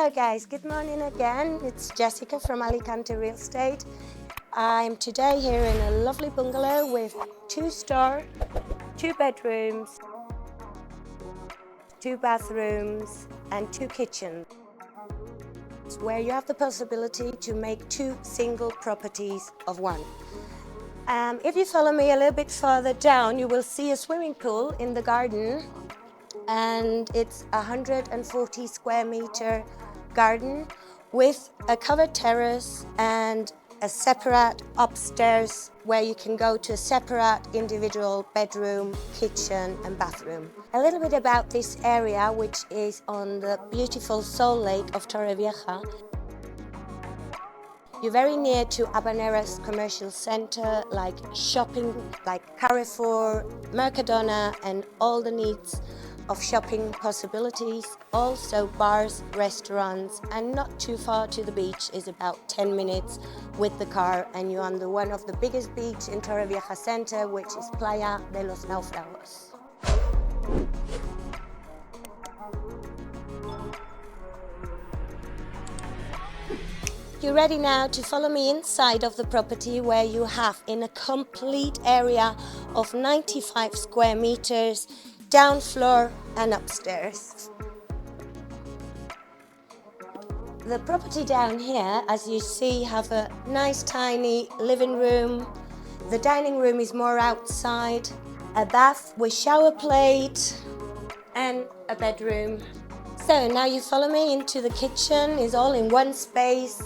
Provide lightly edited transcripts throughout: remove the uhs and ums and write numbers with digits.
Hello guys, good morning again. It's Jessica from Alicante Real Estate. I'm today here in a lovely bungalow with 2-star, 2 bedrooms, 2 bathrooms and 2 kitchens, where you have the possibility to make 2 single properties of one. If you follow me a little bit further down, you will see a swimming pool in the garden, and it's a 140 square meter garden with a covered terrace and a separate upstairs where you can go to a separate individual bedroom, kitchen and bathroom. A little bit about this area, which is on the beautiful Soul Lake of Torrevieja. You're very near to Habaneras commercial centre, like shopping, like Carrefour, Mercadona and all the needs of shopping possibilities. Also bars, restaurants, and not too far to the beach is about 10 minutes with the car, and you're on one of the biggest beach in Torrevieja Centre, which is Playa de los Naufragos. You're ready now to follow me inside of the property, where you have in a complete area of 95 square meters, down floor and upstairs. The property down here, as you see, have a nice tiny living room. The dining room is more outside, a bath with shower plate and a bedroom. So now you follow me into the kitchen. It's all in one space.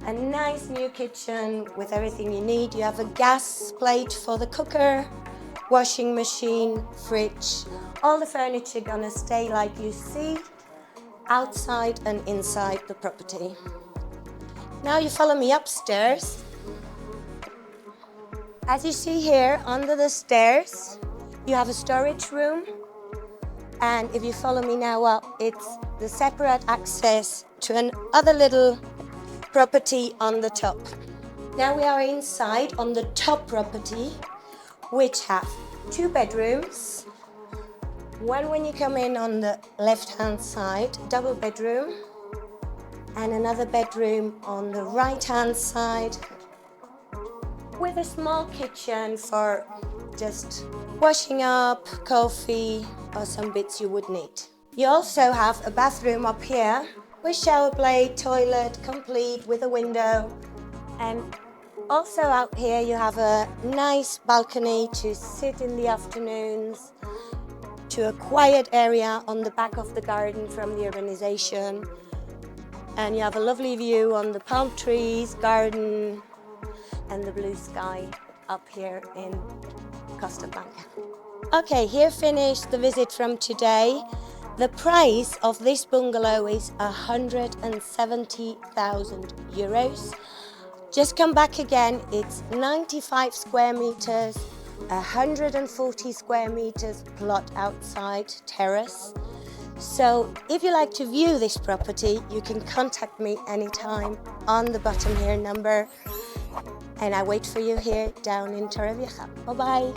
A nice new kitchen with everything you need. You have a gas plate for the cooker, washing machine, fridge. All the furniture gonna stay like you see outside and inside the property. Now you follow me upstairs. As you see here, under the stairs, you have a storage room. And if you follow me now up, it's the separate access to another little property on the top. Now we are inside on the top property, which have 2 bedrooms. One when you come in on the left-hand side, double bedroom, and another bedroom on the right-hand side with a small kitchen for just washing up, coffee, or some bits you would need. You also have a bathroom up here with shower plate, toilet, complete with a window. And also out here you have a nice balcony to sit in the afternoons, to a quiet area on the back of the garden from the urbanization. And you have a lovely view on the palm trees, garden, and the blue sky up here in Costa Blanca. Okay, here finished the visit from today. The price of this bungalow is 170,000 euros. Just come back again, it's 95 square meters, 140 square meters plot outside, terrace. So if you like to view this property, you can contact me anytime on the bottom here number, and I wait for you here down in Torrevieja. Bye-bye.